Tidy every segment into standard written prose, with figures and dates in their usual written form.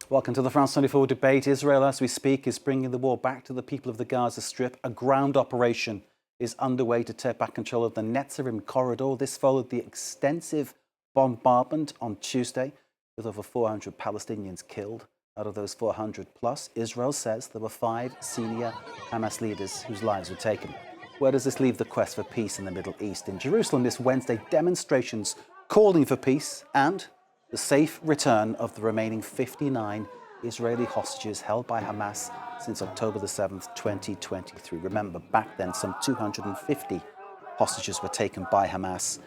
Welcome to the France 24 debate. Israel, as we speak, is bringing the war back to the people of the Gaza Strip. A ground operation is underway to take back control of the Netzarim Corridor. This followed the extensive bombardment on Tuesday, with over 400 Palestinians killed. Out of those 400 plus, Israel says there were 5 senior Hamas leaders whose lives were taken. Where does this leave the quest for peace in the Middle East? In Jerusalem this Wednesday, demonstrations calling for peace and the safe return of the remaining 59 Israeli hostages held by Hamas since October the 7th, 2023. Remember, back then, some 250 hostages were taken by Hamas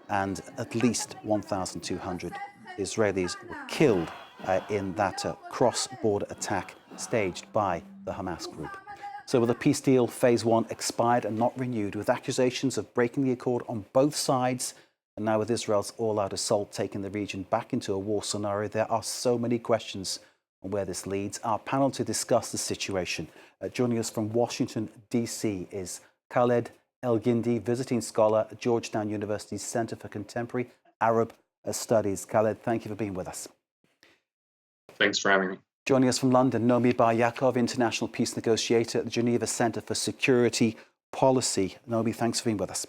and at least 1,200 Israelis were killed in that cross-border attack staged by the Hamas group. So with the peace deal, phase 1 expired and not renewed, with accusations of breaking the accord on both sides, and now with Israel's all-out assault taking the region back into a war scenario, there are so many questions on where this leads. Our panel to discuss the situation. Joining us from Washington, D.C. is Khaled El-Gindi, visiting scholar at Georgetown University's Center for Contemporary Arab Studies. Khaled, thank you for being with us. Thanks for having me. Joining us from London, Nomi Bar-Yaakov, international peace negotiator at the Geneva Center for Security Policy. Nomi, thanks for being with us.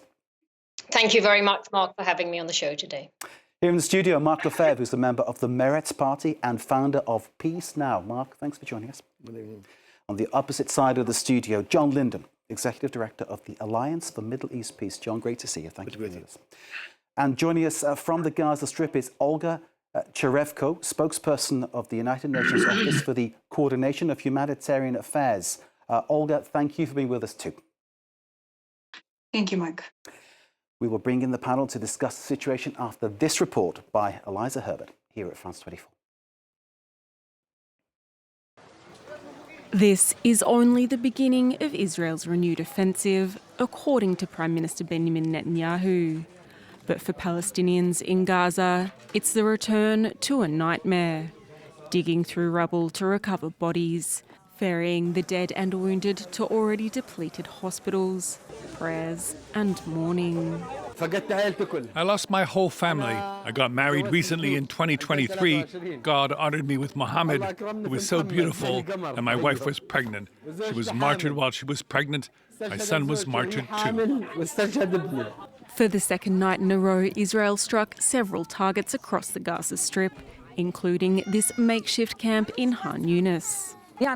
Thank you very much, Mark, for having me on the show today. Here in the studio, Mark Lefebvre, who's a member of the Meretz Party and founder of Peace Now. Mark, thanks for joining us. Good evening. On the opposite side of the studio, John Linden, Executive Director of the Alliance for Middle East Peace. John, great to see you. Thank you for being with us. And joining us from the Gaza Strip is Olga Cherevko, spokesperson of the United Nations Office for the Coordination of Humanitarian Affairs. Olga, thank you for being with us too. Thank you, Mike. We will bring in the panel to discuss the situation after this report by Eliza Herbert here at France 24. This is only the beginning of Israel's renewed offensive, according to Prime Minister Benjamin Netanyahu. But for Palestinians in Gaza, it's the return to a nightmare. Digging through rubble to recover bodies, ferrying the dead and wounded to already depleted hospitals, prayers and mourning. I lost my whole family. I got married recently in 2023. God honored me with Mohammed, who was so beautiful, and my wife was pregnant. She was martyred while she was pregnant. My son was martyred too. For the second night in a row, Israel struck several targets across the Gaza Strip, including this makeshift camp in Han Yunis. I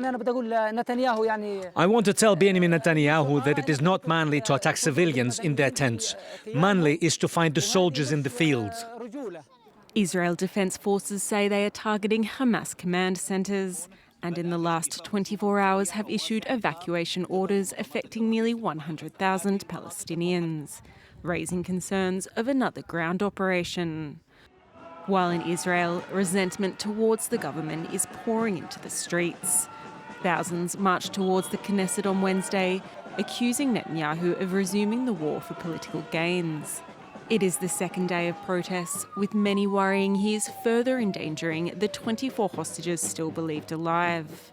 want to tell Benjamin Netanyahu that it is not manly to attack civilians in their tents. Manly is to find the soldiers in the fields. Israel Defense Forces say they are targeting Hamas command centres, and in the last 24 hours have issued evacuation orders affecting nearly 100,000 Palestinians, raising concerns of another ground operation. While in Israel, resentment towards the government is pouring into the streets. Thousands marched towards the Knesset on Wednesday, accusing Netanyahu of resuming the war for political gains. It is the second day of protests, with many worrying he is further endangering the 24 hostages still believed alive,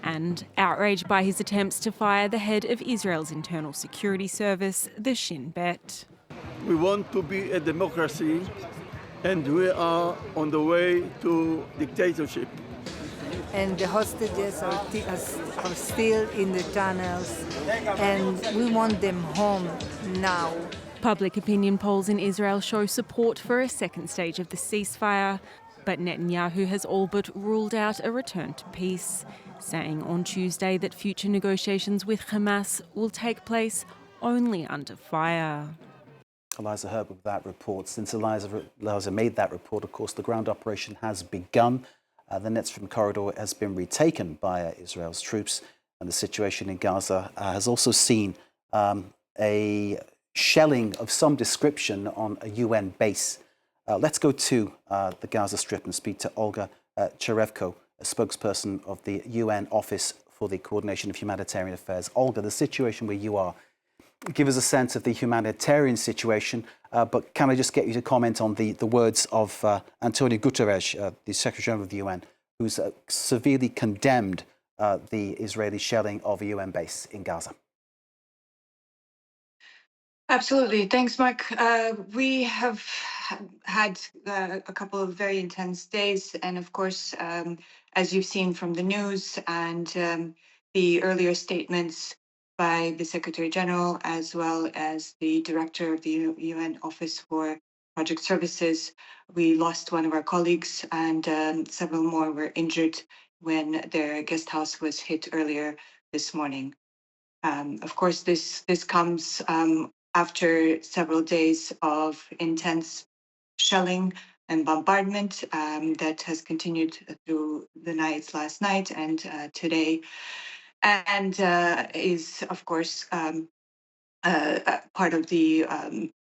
and outraged by his attempts to fire the head of Israel's internal security service, the Shin Bet. We want to be a democracy, and we are on the way to dictatorship. And the hostages are still in the tunnels, and we want them home now. Public opinion polls in Israel show support for a second stage of the ceasefire, but Netanyahu has all but ruled out a return to peace, saying on Tuesday that future negotiations with Hamas will take place only under fire. Eliza Herbert with that report. Since Eliza made that report, of course, the ground operation has begun. The Netzarim Corridor has been retaken by Israel's troops, and the situation in Gaza has also seen a shelling of some description on a UN base. Let's go to the Gaza Strip and speak to Olga Cherevko, a spokesperson of the UN Office for the Coordination of Humanitarian Affairs. Olga, the situation where you are, give us a sense of the humanitarian situation, but can I just get you to comment on the words of Antonio Guterres, the Secretary General of the UN, who's severely condemned the Israeli shelling of a UN base in Gaza? Absolutely. Thanks, Mike. We have had a couple of very intense days, and of course, as you've seen from the news and the earlier statements by the Secretary General, as well as the Director of the UN Office for Project Services, we lost one of our colleagues, and several more were injured when their guest house was hit earlier this morning. Of course, this comes after several days of intense shelling and bombardment that has continued through the nights last night and today, and is, of course, part of the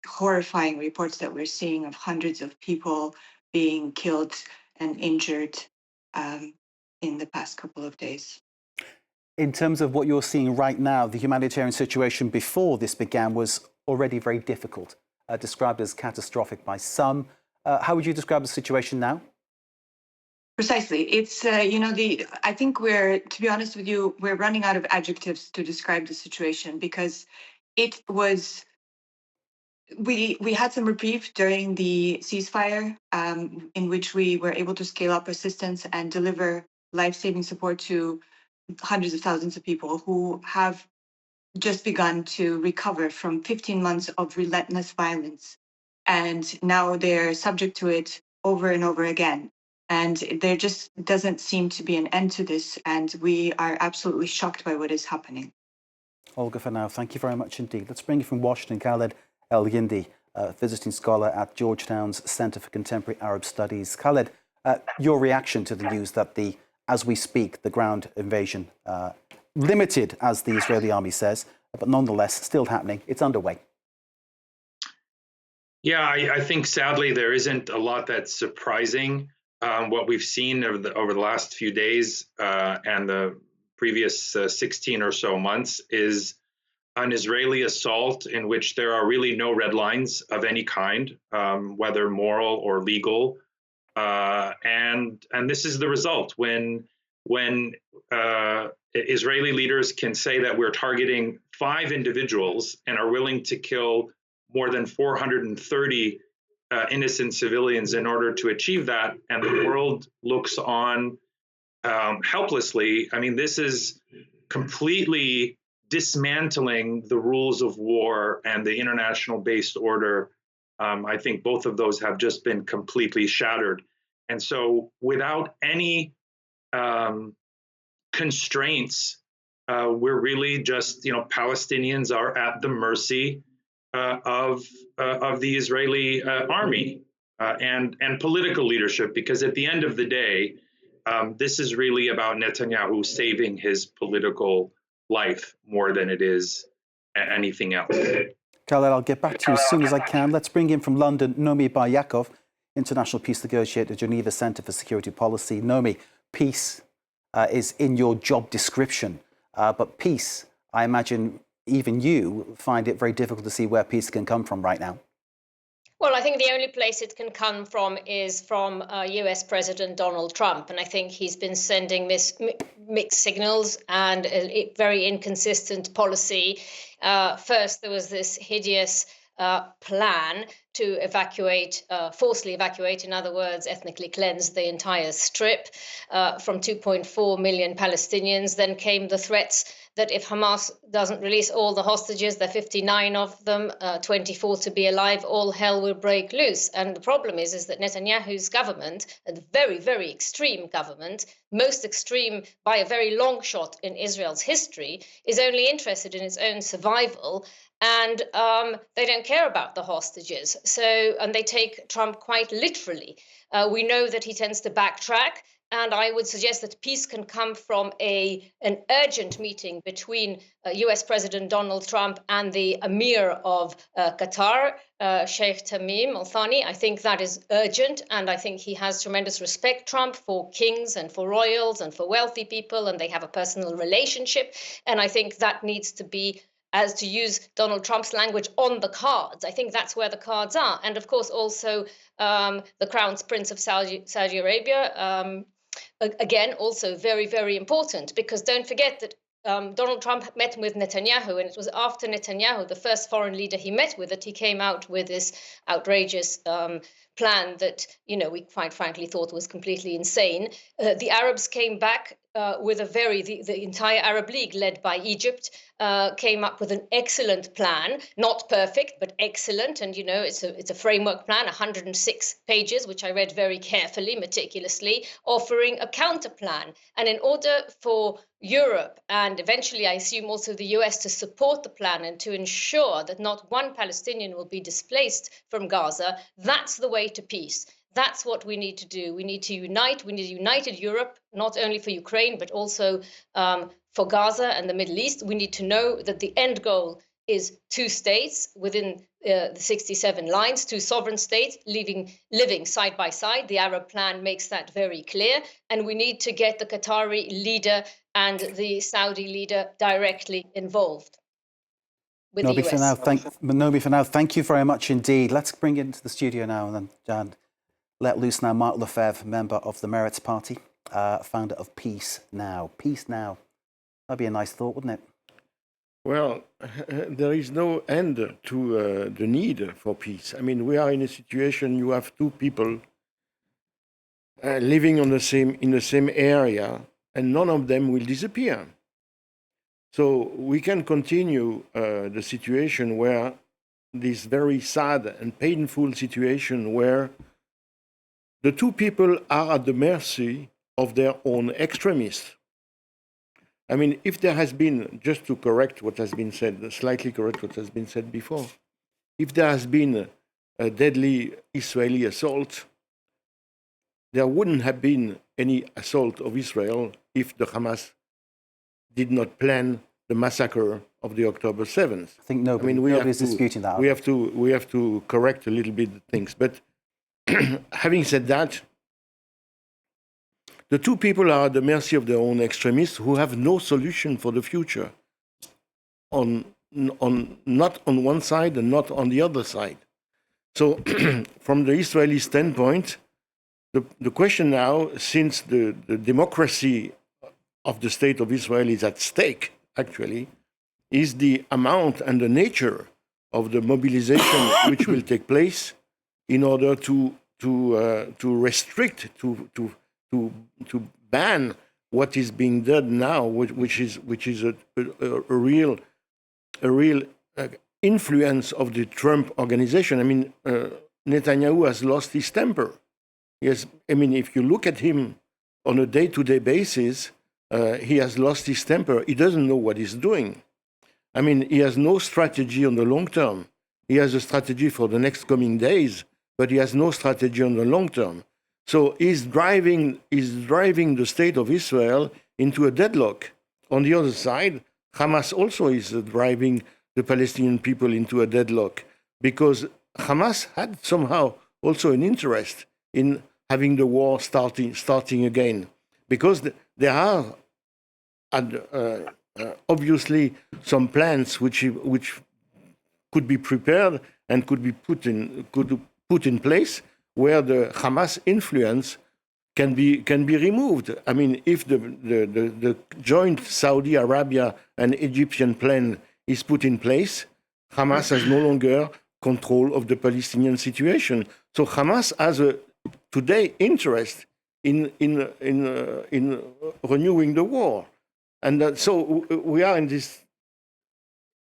horrifying reports that we're seeing of hundreds of people being killed and injured in the past couple of days. In terms of what you're seeing right now, the humanitarian situation before this began was already very difficult, described as catastrophic by some. How would you describe the situation now? Precisely. It's, I think to be honest with you, we're running out of adjectives to describe the situation, because it was, we had some reprieve during the ceasefire, in which we were able to scale up assistance and deliver life-saving support to hundreds of thousands of people who have just begun to recover from 15 months of relentless violence. And now they're subject to it over and over again. And there just doesn't seem to be an end to this. And we are absolutely shocked by what is happening. Olga, for now, thank you very much indeed. Let's bring you from Washington, Khaled El-Yindi, visiting scholar at Georgetown's Center for Contemporary Arab Studies. Khaled, your reaction to the news that as we speak, the ground invasion, limited, as the Israeli army says, but nonetheless still happening, it's underway. Yeah, I think sadly there isn't a lot that's surprising. What we've seen over the last few days and the previous 16 or so months is an Israeli assault in which there are really no red lines of any kind, whether moral or legal. And this is the result when Israeli leaders can say that we're targeting 5 individuals and are willing to kill more than 430 innocent civilians in order to achieve that, and the world looks on helplessly. I mean, this is completely dismantling the rules of war and the international-based order. I think both of those have just been completely shattered. And so without any constraints, we're really just, Palestinians are at the mercy of the Israeli army and political leadership, because at the end of the day, this is really about Netanyahu saving his political life more than it is anything else. Khaled, I'll get back to you as soon as I can. Let's bring in from London, Nomi Bar-Yaakov, International Peace Negotiator, Geneva Centre for Security Policy. Nomi, peace is in your job description, but peace, I imagine even you find it very difficult to see where peace can come from right now. Well, I think the only place it can come from is from US President Donald Trump. And I think he's been sending mixed signals and a very inconsistent policy. First, there was this hideous plan to forcibly evacuate, in other words, ethnically cleanse the entire strip from 2.4 million Palestinians. Then came the threats that if Hamas doesn't release all the hostages, there are 59 of them, 24 to be alive, all hell will break loose. And the problem is that Netanyahu's government, a very, very extreme government, most extreme by a very long shot in Israel's history, is only interested in its own survival. And they don't care about the hostages. And they take Trump quite literally. We know that he tends to backtrack. And I would suggest that peace can come from an urgent meeting between US President Donald Trump and the Emir of Qatar, Sheikh Tamim Al Thani. I think that is urgent. And I think he has tremendous respect, Trump, for kings and for royals and for wealthy people. And they have a personal relationship. And I think that needs to be, as to use Donald Trump's language, on the cards. I think that's where the cards are. And of course, also the Crown Prince of Saudi Arabia, again, also very, very important, because don't forget that Donald Trump met with Netanyahu, and it was after Netanyahu, the first foreign leader he met with, that he came out with this outrageous plan that, we quite frankly thought was completely insane. The Arabs came back with the entire Arab League, led by Egypt, came up with an excellent plan, not perfect, but excellent. And, it's a framework plan, 106 pages, which I read very carefully, meticulously, offering a counter plan. And in order for Europe and eventually, I assume, also the US to support the plan and to ensure that not one Palestinian will be displaced from Gaza, that's the way to peace. That's what we need to do. We need to unite. We need a united Europe, not only for Ukraine, but also for Gaza and the Middle East. We need to know that the end goal is 2 states within the 67 lines, 2 sovereign states living side by side. The Arab plan makes that very clear. And we need to get the Qatari leader and the Saudi leader directly involved with the US. Nobi, for now, thank you very much indeed. Let's bring it into the studio now and let loose now Mark Lefebvre, member of the Meretz Party, founder of Peace Now. Peace Now. That'd be a nice thought, wouldn't it? Well, there is no end to the need for peace. I mean, we are in a situation, you have 2 people living in the same area, and none of them will disappear. So we can continue the situation where this very sad and painful situation where the 2 people are at the mercy of their own extremists. I mean, if there has been, just to correct what has been said, slightly correct what has been said before, if there has been a deadly Israeli assault, there wouldn't have been any assault of Israel if the Hamas did not plan the massacre of the October 7th. I think nobody's disputing that. We have to correct a little bit things. But having said that, the 2 people are at the mercy of their own extremists who have no solution for the future, not on one side and not on the other side. So from the Israeli standpoint, the question now, since the democracy of the state of Israel is at stake, actually, is the amount and the nature of the mobilization which will take place in order to restrict, to ban what is being done now, which is a real influence of the Trump organization. I mean, Netanyahu has lost his temper. Yes, I mean, if you look at him on a day-to-day basis, he has lost his temper. He doesn't know what he's doing. I mean, he has no strategy on the long term. He has a strategy for the next coming days, but he has no strategy on the long term. So he's driving the state of Israel into a deadlock. On the other side, Hamas also is driving the Palestinian people into a deadlock, because Hamas had somehow also an interest in having the war starting again, because there are obviously some plans which could be prepared and could be put in place, where the Hamas influence can be removed. I mean, if the joint Saudi Arabia and Egyptian plan is put in place, Hamas has no longer control of the Palestinian situation. So Hamas has today interest in renewing the war, and so we are in this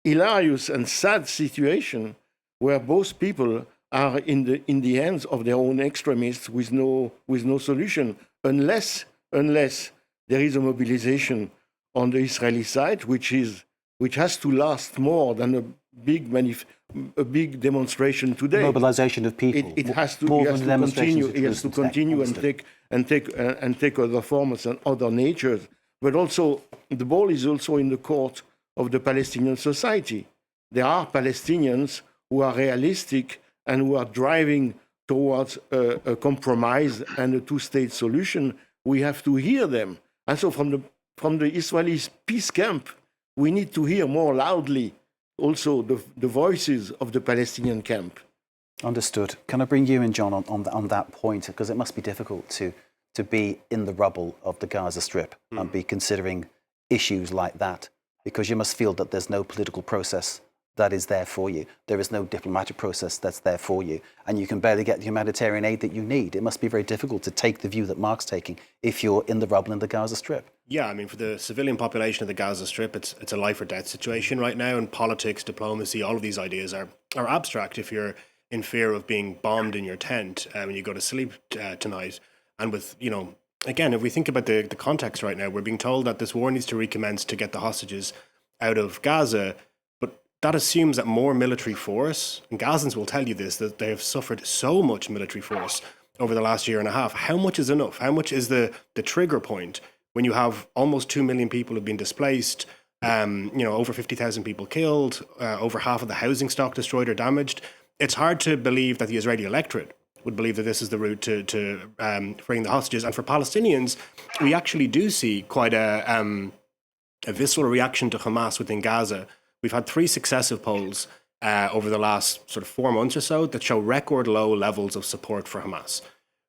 hilarious and sad situation where both people are in the hands of their own extremists with no solution, unless there is a mobilization on the Israeli side, which has to last more than a big demonstration today. Mobilization of people. It has to continue. It has to continue and take other forms and other natures. But also, the ball is also in the court of the Palestinian society. There are Palestinians who are realistic and who are driving towards a compromise and a 2-state solution. We have to hear them. And so from the Israeli peace camp, we need to hear more loudly also the voices of the Palestinian camp. Understood. Can I bring you in, John, on that point? Because it must be difficult to be in the rubble of the Gaza Strip and be considering issues like that, because you must feel that there's no political process that is there for you. There is no diplomatic process that's there for you, and you can barely get the humanitarian aid that you need. It must be very difficult to take the view that Mark's taking if you're in the rubble in the Gaza Strip. Yeah, I mean, for the civilian population of the Gaza Strip, it's a life or death situation right now, and politics, diplomacy, all of these ideas are abstract if you're in fear of being bombed in your tent when you go to sleep tonight. And with, again, if we think about the context right now, we're being told that this war needs to recommence to get the hostages out of Gaza. That assumes that more military force, and Gazans will tell you this, that they have suffered so much military force over the last year and a half. How much is enough? How much is the trigger point when you have almost 2 million people who've been displaced, over 50,000 people killed, over half of the housing stock destroyed or damaged? It's hard to believe that the Israeli electorate would believe that this is the route to freeing the hostages. And for Palestinians, we actually do see quite a visceral reaction to Hamas within Gaza. We've had 3 successive polls over the last sort of 4 months or so that show record low levels of support for Hamas.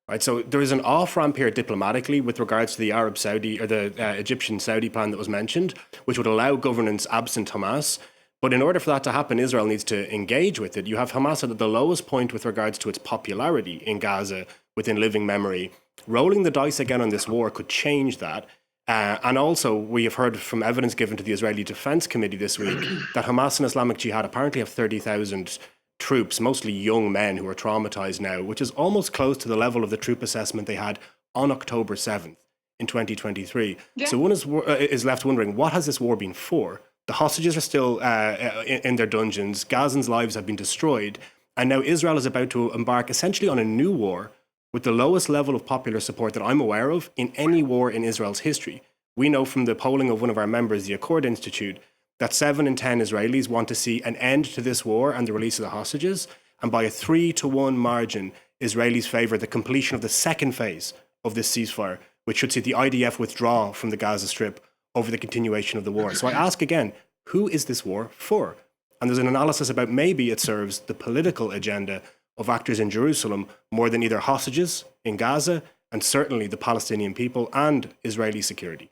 Right, so there is an off-ramp here diplomatically with regards to the Arab-Saudi or the Egyptian-Saudi plan that was mentioned, which would allow governance absent Hamas. But in order for that to happen, Israel needs to engage with it. You have Hamas at the lowest point with regards to its popularity in Gaza within living memory. Rolling the dice again on this war could change that. And also, we have heard from evidence given to the Israeli Defense Committee this week that Hamas and Islamic Jihad apparently have 30,000 troops, mostly young men who are traumatized now, which is almost close to the level of the troop assessment they had on October 7th in 2023. Yeah. So one is left wondering, what has this war been for? The hostages are still in their dungeons. Gazans' lives have been destroyed. And now Israel is about to embark essentially on a new war with the lowest level of popular support that I'm aware of in any war in Israel's history. We know from the polling of one of our members, the Accord Institute, that 7 in 10 Israelis want to see an end to this war and the release of the hostages. And by a 3-1 margin, Israelis favour the completion of the second phase of this ceasefire, which should see the IDF withdraw from the Gaza Strip over the continuation of the war. So I ask again, who is this war for? And there's an analysis about maybe it serves the political agenda of actors in Jerusalem more than either hostages in Gaza and certainly the Palestinian people and Israeli security.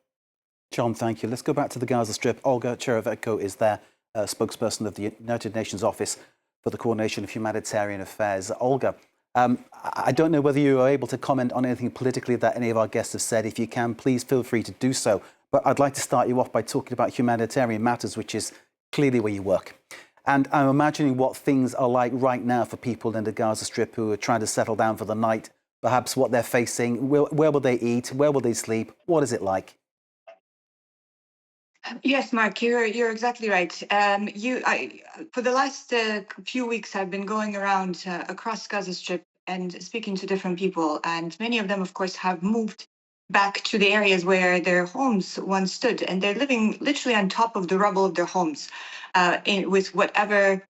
John, thank you. Let's go back to the Gaza Strip. Olga Cherevetko is there, spokesperson of the United Nations Office for the Coordination of Humanitarian Affairs. Olga, I don't know whether you are able to comment on anything politically that any of our guests have said. If you can, please feel free to do so. But I'd like to start you off by talking about humanitarian matters, which is clearly where you work. And I'm imagining what things are like right now for people in the Gaza Strip who are trying to settle down for the night, perhaps what they're facing. Where will they eat? Where will they sleep? What is it like? Yes, Mark, you're exactly right. For the last few weeks, I've been going around across Gaza Strip and speaking to different people. And many of them, of course, have moved back to the areas where their homes once stood. And they're living literally on top of the rubble of their homes with whatever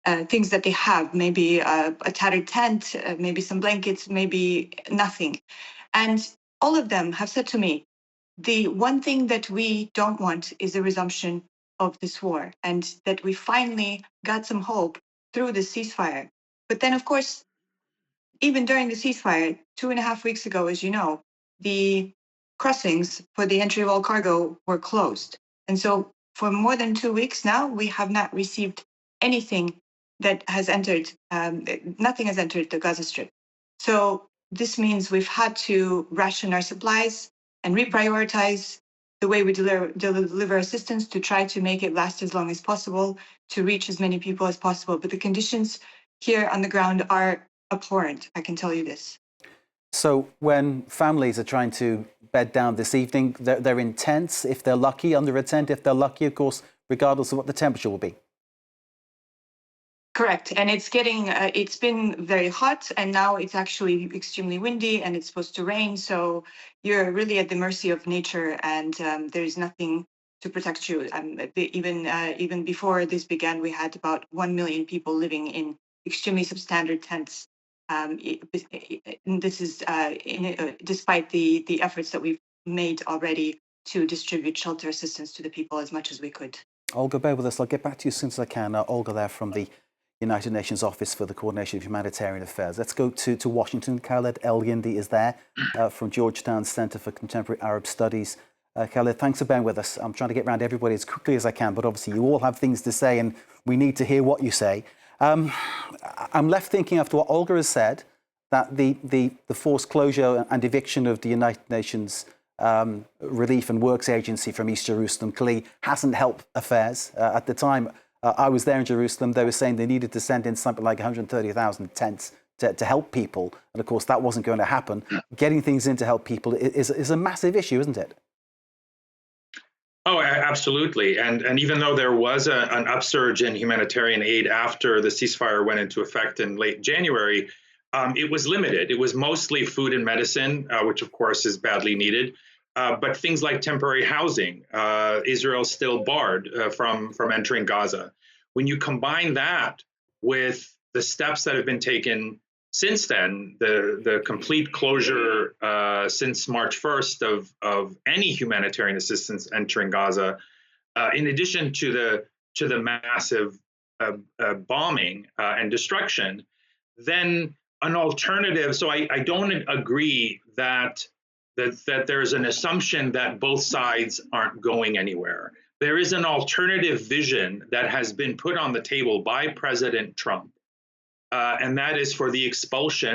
things that they have, maybe a tattered tent, maybe some blankets, maybe nothing. And all of them have said to me, the one thing that we don't want is a resumption of this war, and that we finally got some hope through the ceasefire. But then, of course, even during the ceasefire, 2.5 weeks ago, as you know, the crossings for the entry of all cargo were closed. And so for more than 2 weeks now, we have not received anything that has entered, nothing has entered the Gaza Strip. So this means we've had to ration our supplies and reprioritize the way we deliver assistance to try to make it last as long as possible, to reach as many people as possible. But the conditions here on the ground are abhorrent, I can tell you this. So when families are trying to bed down this evening, they're in tents, if they're lucky, under a tent, if they're lucky, of course, regardless of what the temperature will be. Correct. And it's been very hot, and now it's actually extremely windy, and it's supposed to rain. So you're really at the mercy of nature, and there's nothing to protect you. Even before this began, we had about 1 million people living in extremely substandard tents. This is despite the efforts that we've made already to distribute shelter assistance to the people as much as we could. Olga, bear with us. I'll get back to you as soon as I can. Olga there from the United Nations Office for the Coordination of Humanitarian Affairs. Let's go to Washington. Khaled El-Yindi is there from Georgetown Center for Contemporary Arab Studies. Khaled, thanks for bearing with us. I'm trying to get around everybody as quickly as I can, but obviously you all have things to say and we need to hear what you say. I'm left thinking after what Olga has said, that the forced closure and eviction of the United Nations Relief and Works Agency from East Jerusalem clearly hasn't helped affairs. At the time I was there in Jerusalem, they were saying they needed to send in something like 130,000 tents to help people. And of course, that wasn't going to happen. Getting things in to help people is a massive issue, isn't it? Oh, absolutely. And even though there was an upsurge in humanitarian aid after the ceasefire went into effect in late January, it was limited. It was mostly food and medicine, which of course is badly needed. But things like temporary housing, Israel still barred from entering Gaza. When you combine that with the steps that have been taken since then, the complete closure since March 1st of any humanitarian assistance entering Gaza, in addition to the massive bombing and destruction, then an alternative. So I don't agree that there's an assumption that both sides aren't going anywhere. There is an alternative vision that has been put on the table by President Trump. And that is for the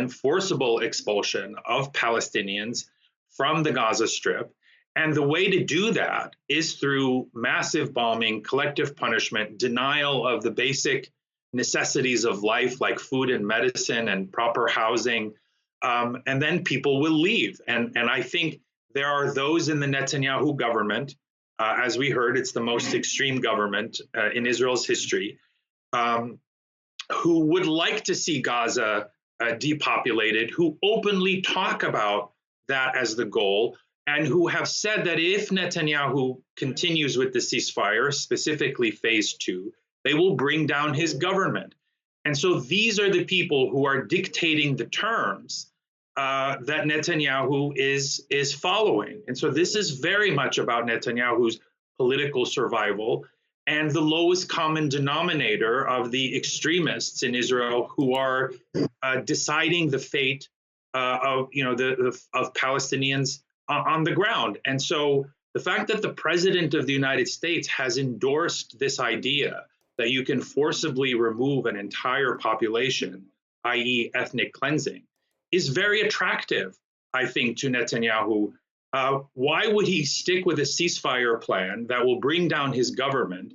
forcible expulsion of Palestinians from the Gaza Strip. And the way to do that is through massive bombing, collective punishment, denial of the basic necessities of life, like food and medicine and proper housing. And then people will leave. And I think there are those in the Netanyahu government, as we heard, it's the most extreme government in Israel's history, who would like to see Gaza depopulated, who openly talk about that as the goal, and who have said that if Netanyahu continues with the ceasefire, specifically phase 2, they will bring down his government. And so these are the people who are dictating the terms that Netanyahu is following. And so this is very much about Netanyahu's political survival and the lowest common denominator of the extremists in Israel who are deciding the fate of Palestinians on the ground. And so the fact that the president of the United States has endorsed this idea that you can forcibly remove an entire population, i.e. ethnic cleansing, is very attractive, I think, to Netanyahu. Why would he stick with a ceasefire plan that will bring down his government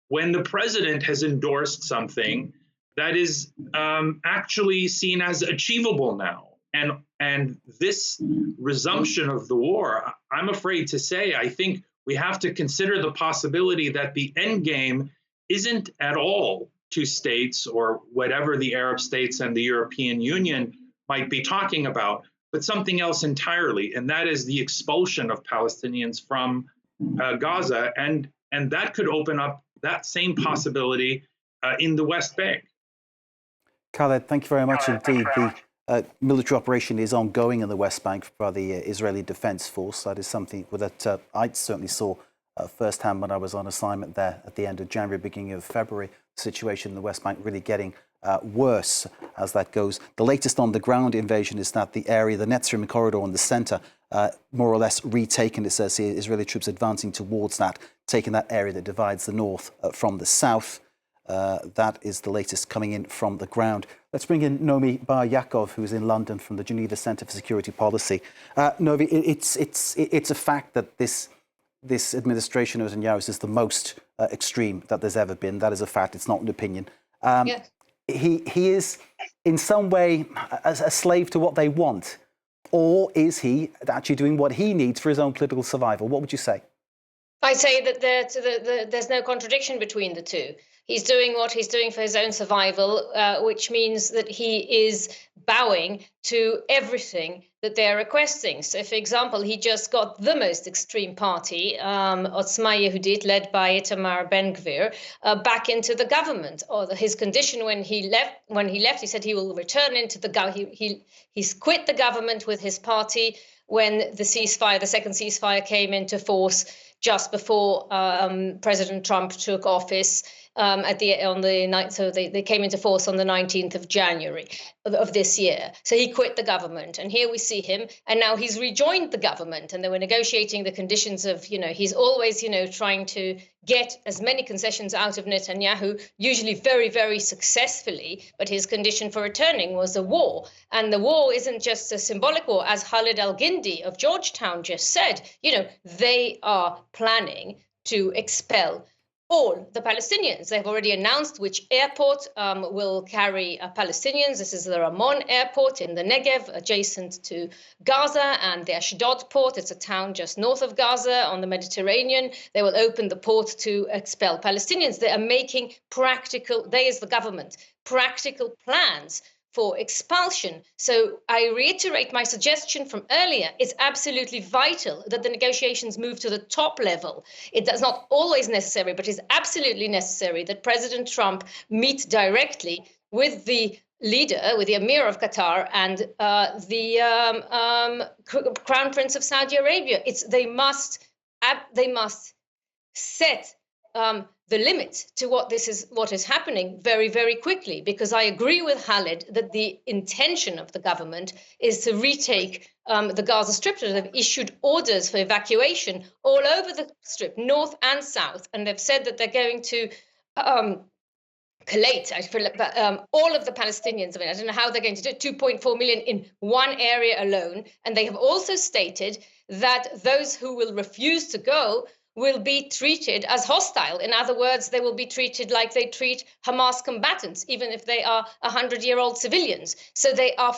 when the president has endorsed something that is actually seen as achievable now? And this resumption of the war, I'm afraid to say, I think we have to consider the possibility that the end game isn't at all two states or whatever the Arab states and the European Union might be talking about, but something else entirely, and that is the expulsion of Palestinians from Gaza, and that could open up that same possibility in the West Bank. Khaled, thank you very much indeed. The military operation is ongoing in the West Bank by the Israeli Defense Force. That is something that I certainly saw firsthand when I was on assignment there at the end of January, beginning of February. The situation in the West Bank really getting worse as that goes. The latest on the ground invasion is that the area, the Netzarim Corridor in the centre, more or less retaken. It says here Israeli troops advancing towards that, taking that area that divides the north from the south. That is the latest coming in from the ground. Let's bring in Nomi Bar Yaakov, who's in London from the Geneva Centre for Security Policy. Nomi, it's a fact that this administration of Netanyahu is the most extreme that there's ever been. That is a fact. It's not an opinion. Yes. He is in some way a slave to what they want, or is he actually doing what he needs for his own political survival? What would you say? I say that there's no contradiction between the two. He's doing what he's doing for his own survival, which means that he is bowing to everything that they're requesting. So, for example, he just got the most extreme party, Otzma Yehudit, led by Itamar Ben-Gvir, back into the government. Or his condition when he left, he said he will return into the government. He's quit the government with his party when the second ceasefire came into force just before President Trump took office. on the night. So they came into force on the 19th of January of this year. So he quit the government, and here we see him, and now he's rejoined the government, and they were negotiating the conditions of, he's always, trying to get as many concessions out of Netanyahu, usually very, very successfully. But his condition for returning was a war. And the war isn't just a symbolic war, as Khalid al-Gindi of Georgetown just said. They are planning to expel all the Palestinians. They've already announced which airport will carry Palestinians. This is the Ramon airport in the Negev, adjacent to Gaza, and the Ashdod port. It's a town just north of Gaza on the Mediterranean. They will open the port to expel Palestinians. They are making they as the government, practical plans for expulsion. So I reiterate my suggestion from earlier. It's absolutely vital that the negotiations move to the top level. It does not always necessary, but is absolutely necessary that President Trump meet directly with the leader, with the Emir of Qatar and the Crown Prince of Saudi Arabia. They must set the limit to what is happening very, very quickly, because I agree with Khalid that the intention of the government is to retake the Gaza Strip. They've issued orders for evacuation all over the Strip, north and south, and they've said that they're going to collate all of the Palestinians. I don't know how they're going to do it, 2.4 million in one area alone. And they have also stated that those who will refuse to go will be treated as hostile. In other words, they will be treated like they treat Hamas combatants, even if they are 100-year-old civilians. So they are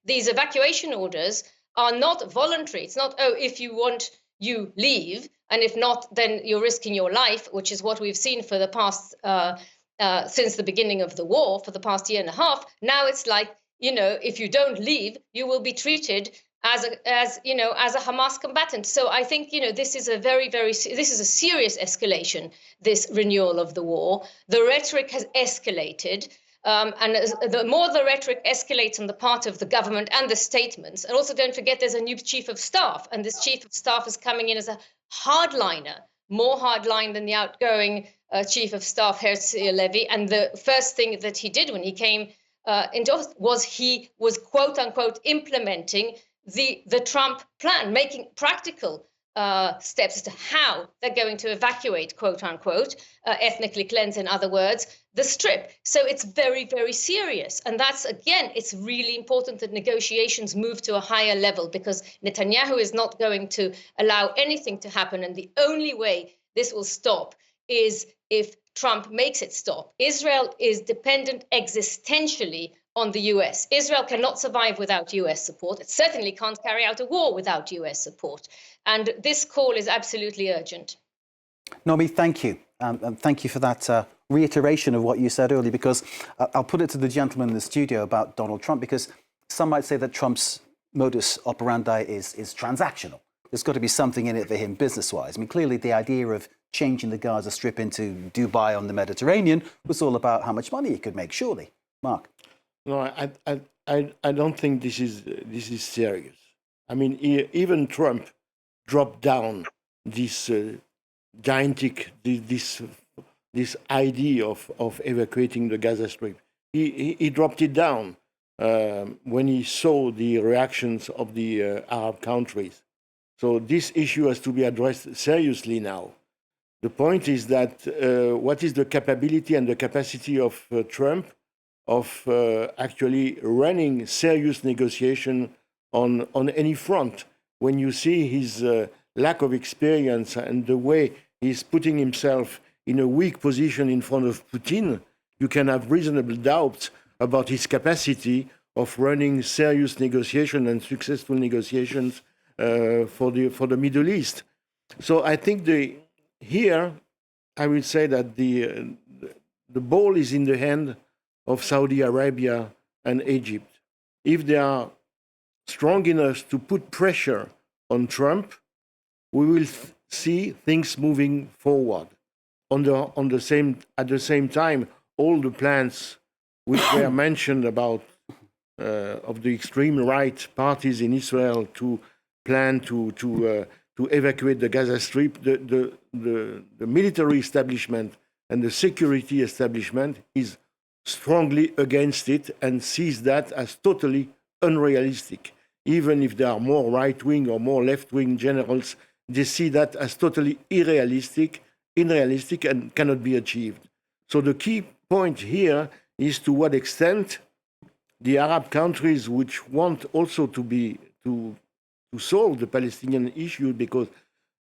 these evacuation orders are not voluntary. It's not, if you want, you leave, and if not, then you're risking your life, which is what we've seen for the past, since the beginning of the war, for the past year and a half. Now it's like, if you don't leave, you will be treated as a Hamas combatant. So I think, this is a serious escalation, this renewal of the war. The rhetoric has escalated. And the more the rhetoric escalates on the part of the government and the statements, and also don't forget there's a new chief of staff, and this chief of staff is coming in as a hardliner, more hardline than the outgoing chief of staff, Herzl Levy. And the first thing that he did when he came into office was he was, quote unquote, implementing the Trump plan, making practical steps as to how they're going to evacuate, quote unquote, ethnically cleanse, in other words, the Strip. So it's very, very serious. And that's, again, it's really important that negotiations move to a higher level, because Netanyahu is not going to allow anything to happen. And the only way this will stop is if Trump makes it stop. Israel is dependent existentially on the US. Israel cannot survive without US support. It certainly can't carry out a war without US support. And this call is absolutely urgent. Nomi, thank you. And thank you for that reiteration of what you said earlier, because I'll put it to the gentleman in the studio about Donald Trump, because some might say that Trump's modus operandi is transactional. There's got to be something in it for him business-wise. I mean, clearly the idea of changing the Gaza Strip into Dubai on the Mediterranean was all about how much money he could make, surely. Mark? No, I don't think this is serious. I mean, even Trump dropped down this gigantic this idea of evacuating the Gaza Strip. He dropped it down when he saw the reactions of the Arab countries. So this issue has to be addressed seriously now. The point is that what is the capability and the capacity of Trump of actually running serious negotiation on any front? When you see his lack of experience and the way he's putting himself in a weak position in front of Putin, you can have reasonable doubts about his capacity of running serious negotiation and successful negotiations for the Middle East. So I think here I would say that the ball is in the hand of Saudi Arabia and Egypt. If they are strong enough to put pressure on Trump, we will see things moving forward. At the same time, all the plans which were mentioned about of the extreme right parties in Israel to plan to evacuate the Gaza Strip, the military establishment and the security establishment is strongly against it and sees that as totally unrealistic. Even if there are more right-wing or more left-wing generals, they see that as totally unrealistic, and cannot be achieved. So the key point here is to what extent the Arab countries, which want also to solve the Palestinian issue, because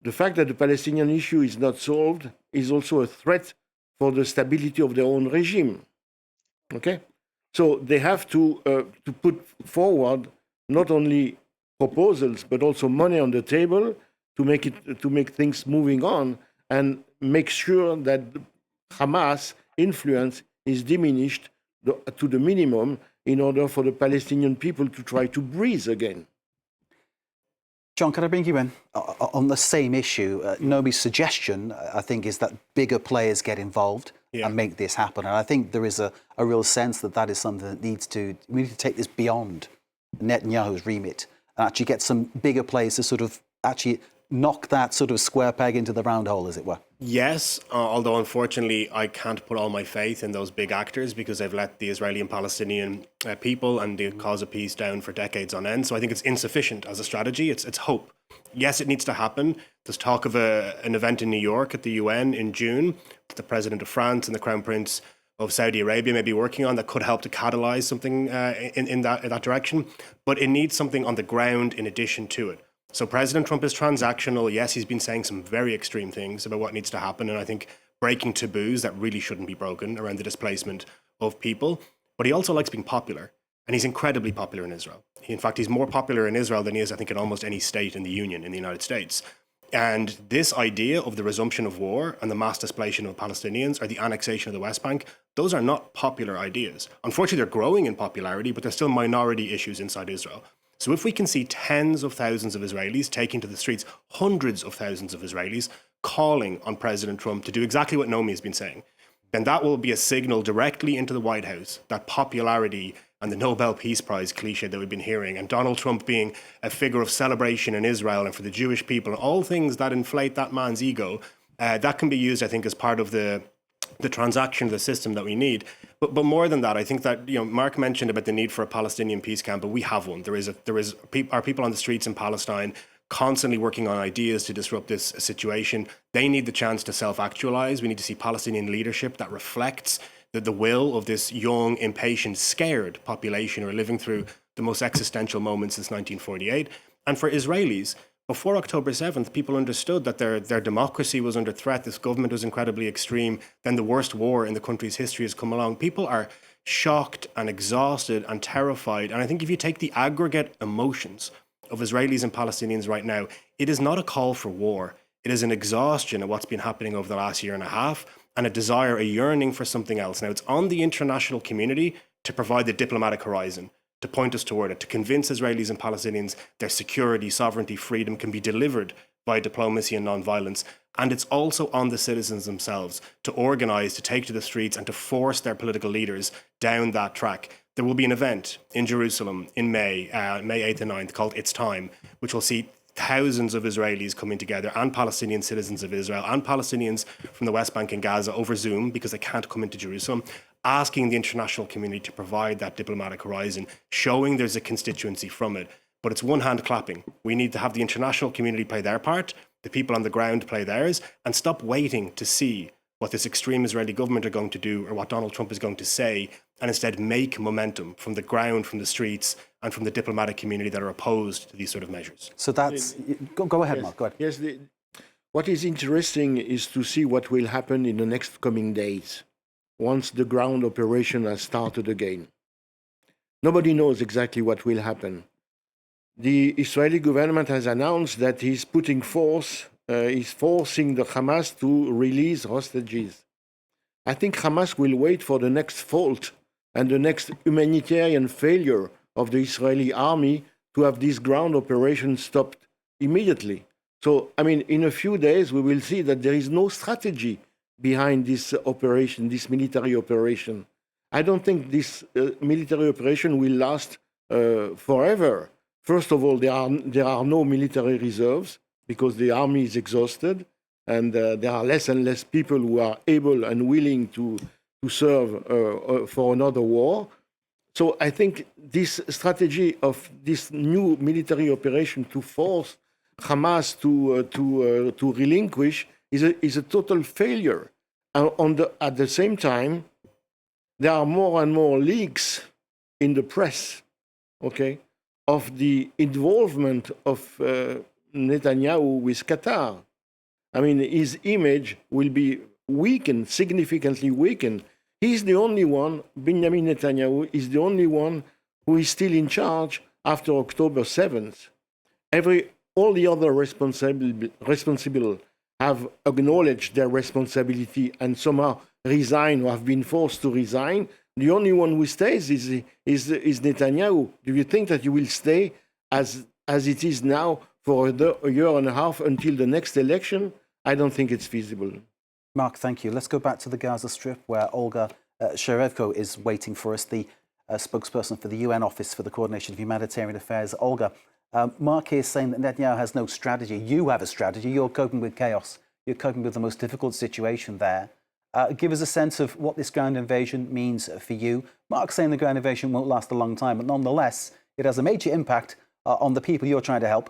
the fact that the Palestinian issue is not solved is also a threat for the stability of their own regime. Okay, so they have to put forward not only proposals but also money on the table to make things moving on and make sure that Hamas influence is diminished to the minimum in order for the Palestinian people to try to breathe again. John, can I bring you in on the same issue? Nomi's suggestion, I think, is that bigger players get involved and make this happen. And I think there is a real sense that that is something that we need to take this beyond Netanyahu's remit and actually get some bigger players to sort of actually knock that sort of square peg into the round hole, as it were. Yes, although unfortunately I can't put all my faith in those big actors because they've let the Israeli and Palestinian people and the cause of peace down for decades on end. So I think it's insufficient as a strategy. It's hope. Yes, it needs to happen. There's talk of an event in New York at the UN in June that the President of France and the Crown Prince of Saudi Arabia may be working on that could help to catalyze something in that direction. But it needs something on the ground in addition to it. So President Trump is transactional. Yes, he's been saying some very extreme things about what needs to happen. And I think breaking taboos that really shouldn't be broken around the displacement of people. But he also likes being popular. And he's incredibly popular in Israel. In fact, he's more popular in Israel than he is, I think, in almost any state in the Union, in the United States. And this idea of the resumption of war and the mass displacement of Palestinians or the annexation of the West Bank, those are not popular ideas. Unfortunately, they're growing in popularity, but they're still minority issues inside Israel. So if we can see tens of thousands of Israelis taking to the streets, hundreds of thousands of Israelis calling on President Trump to do exactly what Nomi has been saying, then that will be a signal directly into the White House that popularity and the Nobel Peace Prize cliche that we've been hearing, and Donald Trump being a figure of celebration in Israel and for the Jewish people, and all things that inflate that man's ego, that can be used, I think, as part of the transaction, the system that we need. But more than that, I think that, Mark mentioned about the need for a Palestinian peace camp, but we have one. Are people on the streets in Palestine constantly working on ideas to disrupt this situation. They need the chance to self-actualize. We need to see Palestinian leadership that reflects the will of this young, impatient, scared population who are living through the most existential moments since 1948. And for Israelis, before October 7th, people understood that their democracy was under threat. This government was incredibly extreme. Then the worst war in the country's history has come along. People are shocked and exhausted and terrified. And I think if you take the aggregate emotions of Israelis and Palestinians right now, it is not a call for war. It is an exhaustion of what's been happening over the last year and a half, and a desire, a yearning for something else. Now, it's on the international community to provide the diplomatic horizon, to point us toward it, to convince Israelis and Palestinians their security, sovereignty, freedom can be delivered by diplomacy and nonviolence. And it's also on the citizens themselves to organize, to take to the streets, and to force their political leaders down that track. There will be an event in Jerusalem in May 8th and 9th called It's Time, which will see thousands of Israelis coming together and Palestinian citizens of Israel and Palestinians from the West Bank and Gaza over Zoom because they can't come into Jerusalem, asking the international community to provide that diplomatic horizon, showing there's a constituency from it. But it's one hand clapping. We need to have the international community play their part, the people on the ground play theirs, and stop waiting to see what this extreme Israeli government are going to do or what Donald Trump is going to say, and instead make momentum from the ground, from the streets, and from the diplomatic community that are opposed to these sort of measures. So that's... Go ahead, yes, Mark, go ahead. Yes, what is interesting is to see what will happen in the next coming days once the ground operation has started again. Nobody knows exactly what will happen. The Israeli government has announced that he's putting force, is forcing the Hamas to release hostages. I think Hamas will wait for the next fault and the next humanitarian failure of the Israeli army to have this ground operation stopped immediately. So, I mean, in a few days, we will see that there is no strategy behind this operation, this military operation. I don't think this military operation will last forever. First of all, there are no military reserves because the army is exhausted. and there are less and less people who are able and willing to serve for another war. So I think this strategy of this new military operation to force Hamas to relinquish is a total failure. At the same time, there are more and more leaks in the press, okay, of the involvement of Netanyahu with Qatar. I mean, his image will be weakened, significantly weakened. He's the only one, Benjamin Netanyahu is the only one who is still in charge after October 7th. All the other responsible have acknowledged their responsibility and somehow resign or have been forced to resign. The only one who stays is Netanyahu. Do you think that he will stay as it is now for a year and a half until the next election? I don't think it's feasible. Mark, thank you. Let's go back to the Gaza Strip, where Olga Sherevko is waiting for us, the spokesperson for the UN Office for the Coordination of Humanitarian Affairs. Olga, Mark here is saying that Netanyahu has no strategy. You have a strategy. You're coping with chaos. You're coping with the most difficult situation there. Give us a sense of what this ground invasion means for you. Mark's saying the ground invasion won't last a long time, but nonetheless, it has a major impact on the people you're trying to help.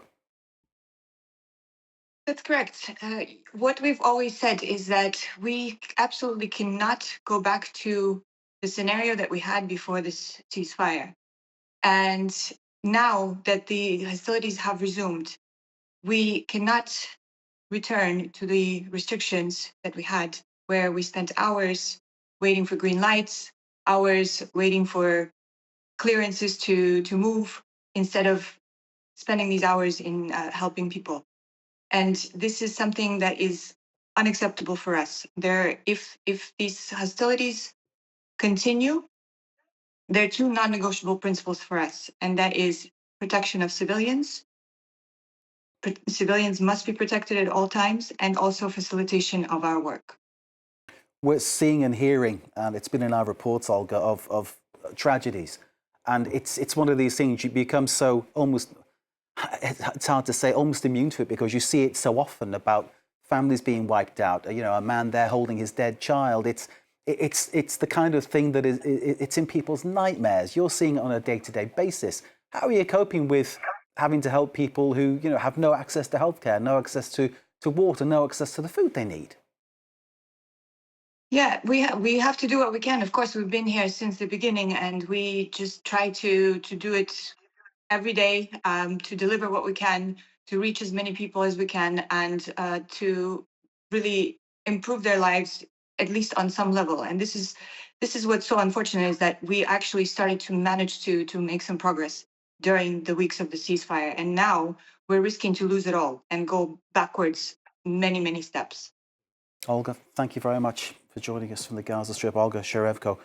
That's correct. What we've always said is that we absolutely cannot go back to the scenario that we had before this ceasefire. And now that the hostilities have resumed, we cannot return to the restrictions that we had, where we spent hours waiting for green lights, hours waiting for clearances to move, instead of spending these hours in helping people. And this is something that is unacceptable for us. If these hostilities continue, there are two non-negotiable principles for us, and that is protection of civilians. Civilians must be protected at all times, and also facilitation of our work. We're seeing and hearing, and it's been in our reports, Olga, of tragedies. And it's one of these things, you become so almost, it's hard to say, almost immune to it, because you see it so often about families being wiped out, you know, a man there holding his dead child. It's the kind of thing that it's in people's nightmares. You're seeing it on a day-to-day basis. How are you coping with having to help people who, you know, have no access to healthcare, no access to water, no access to the food they need? Yeah, we have to do what we can. Of course, we've been here since the beginning, and we just try to do it every day, to deliver what we can, to reach as many people as we can, and to really improve their lives, at least on some level. And this is what's so unfortunate, is that we actually started to manage to make some progress during the weeks of the ceasefire, and now we're risking to lose it all and go backwards many, many steps. Olga, thank you very much for joining us from the Gaza Strip. Olga Sherevko,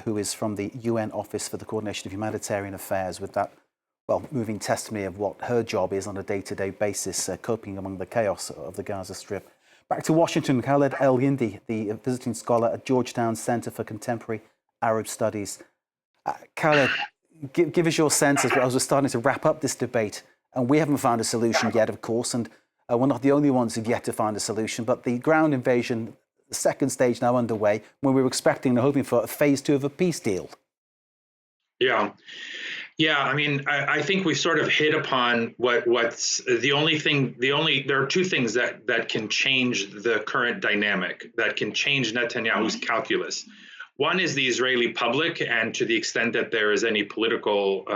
who is from the UN Office for the Coordination of Humanitarian Affairs, with that, well, moving testimony of what her job is on a day-to-day basis, coping among the chaos of the Gaza Strip. Back to Washington, Khaled El-Yindi, the visiting scholar at Georgetown Center for Contemporary Arab Studies. Khaled, give us your sense as we're starting to wrap up this debate. And we haven't found a solution yet, of course, and we're not the only ones who've yet to find a solution. But the ground invasion, the second stage now underway, when we were expecting and hoping for phase 2 of a peace deal. Yeah. I mean, I think we sort of hit upon what's the only thing. There are two things that can change the current dynamic, that can change Netanyahu's calculus. One is the Israeli public, and to the extent that there is any political,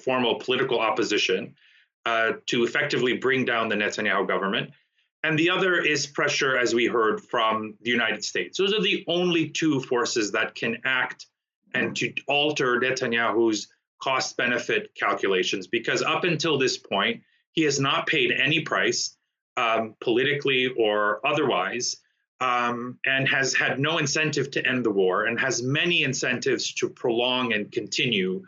formal political opposition, to effectively bring down the Netanyahu government. And the other is pressure, as we heard, from the United States. Those are the only two forces that can act and to alter Netanyahu's cost-benefit calculations, because up until this point, he has not paid any price, politically or otherwise, and has had no incentive to end the war, and has many incentives to prolong and continue,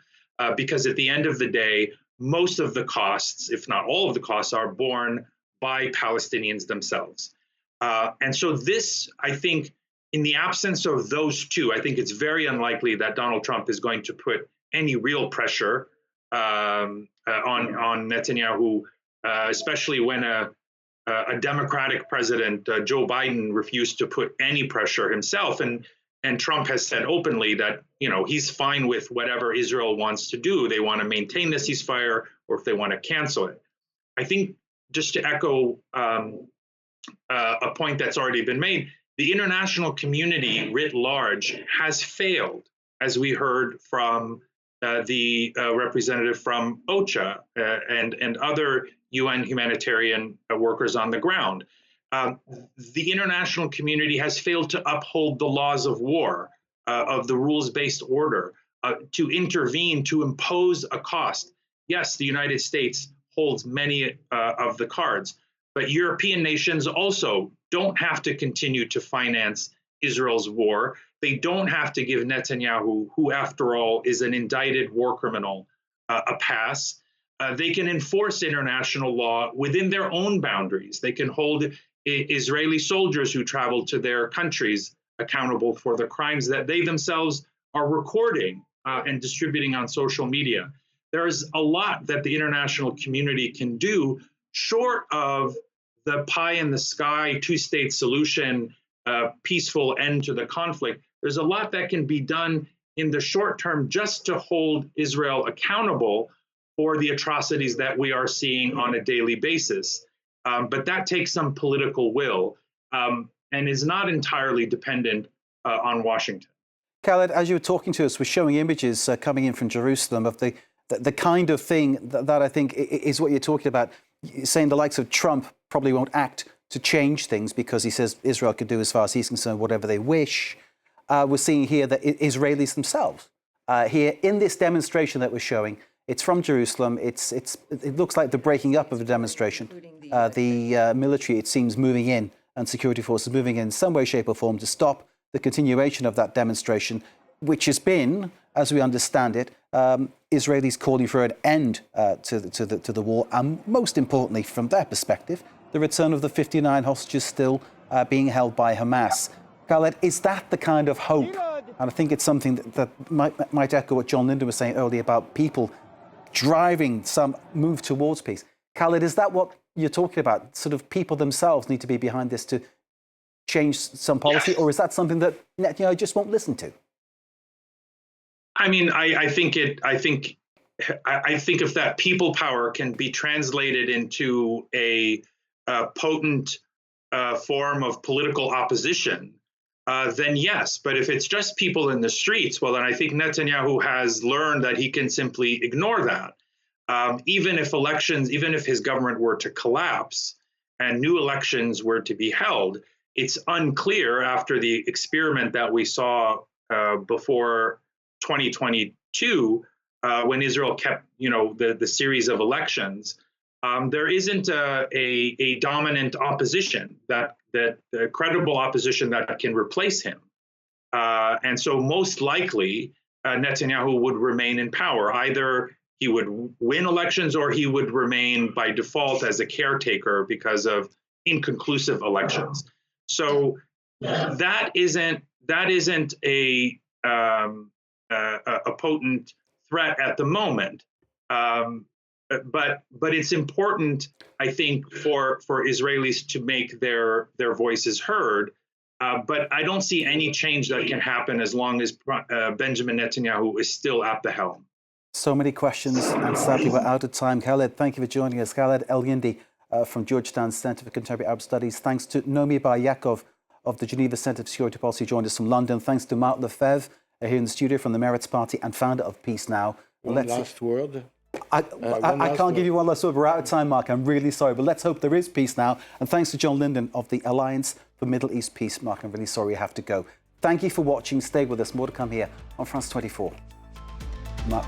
because at the end of the day, most of the costs, if not all of the costs, are borne by Palestinians themselves. And so this, I think, in the absence of those two, I think it's very unlikely that Donald Trump is going to put any real pressure on Netanyahu, especially when a Democratic president, Joe Biden, refused to put any pressure himself, and Trump has said openly that he's fine with whatever Israel wants to do. They want to maintain the ceasefire, or if they want to cancel it. I think, just to echo a point that's already been made, the international community writ large has failed, as we heard from the representative from OCHA and other UN humanitarian workers on the ground. The international community has failed to uphold the laws of war, of the rules-based order, to intervene, to impose a cost. Yes, the United States holds many of the cards, but European nations also don't have to continue to finance Israel's war. They don't have to give Netanyahu, who after all is an indicted war criminal, a pass. They can enforce international law within their own boundaries. They can hold Israeli soldiers who travel to their countries accountable for the crimes that they themselves are recording and distributing on social media. There's a lot that the international community can do, short of the pie in the sky, two-state solution, peaceful end to the conflict. There's a lot that can be done in the short term just to hold Israel accountable for the atrocities that we are seeing on a daily basis. But that takes some political will and is not entirely dependent on Washington. Khaled, as you were talking to us, we're showing images coming in from Jerusalem of the kind of thing that I think is what you're talking about. You're saying the likes of Trump probably won't act to change things because he says Israel could do, as far as he's concerned, whatever they wish. We're seeing here that Israelis themselves, here in this demonstration that we're showing, it's from Jerusalem. It looks like the breaking up of a demonstration. The military, it seems, moving in, and security forces moving in some way, shape or form to stop the continuation of that demonstration, which has been, as we understand it, Israelis calling for an end to the war, and most importantly, from their perspective, the return of the 59 hostages still being held by Hamas. Khaled, is that the kind of hope? And I think it's something that might echo what John Linden was saying earlier about people driving some move towards peace. Khaled, is that what you're talking about? Sort of people themselves need to be behind this to change some policy, yes. Or is that something that Netanyahu just won't listen to? I mean, I think if that people power can be translated into a potent form of political opposition, then yes. But if it's just people in the streets, well, then I think Netanyahu has learned that he can simply ignore that. Even if his government were to collapse and new elections were to be held, it's unclear after the experiment that we saw before 2022, when Israel kept, the series of elections. There isn't a dominant opposition, that credible opposition that can replace him. And so most likely Netanyahu would remain in power. Either he would win elections or he would remain by default as a caretaker because of inconclusive elections. So that isn't a potent threat at the moment. But it's important, I think, for Israelis to make their voices heard. But I don't see any change that can happen as long as Benjamin Netanyahu is still at the helm. So many questions, and sadly we're out of time. Khaled, thank you for joining us. Khaled El-Yindi from Georgetown Centre for Contemporary Arab Studies. Thanks to Nomi Bar Yaakov of the Geneva Centre for Security Policy, who joined us from London. Thanks to Mark Lefebvre here in the studio from the Meretz Party and founder of Peace Now. One last word. I can't give you one last word. We're out of time, Mark. I'm really sorry, but let's hope there is peace now. And thanks to John Linden of the Alliance for Middle East Peace. Mark, I'm really sorry you have to go. Thank you for watching. Stay with us. More to come here on France 24. Mark,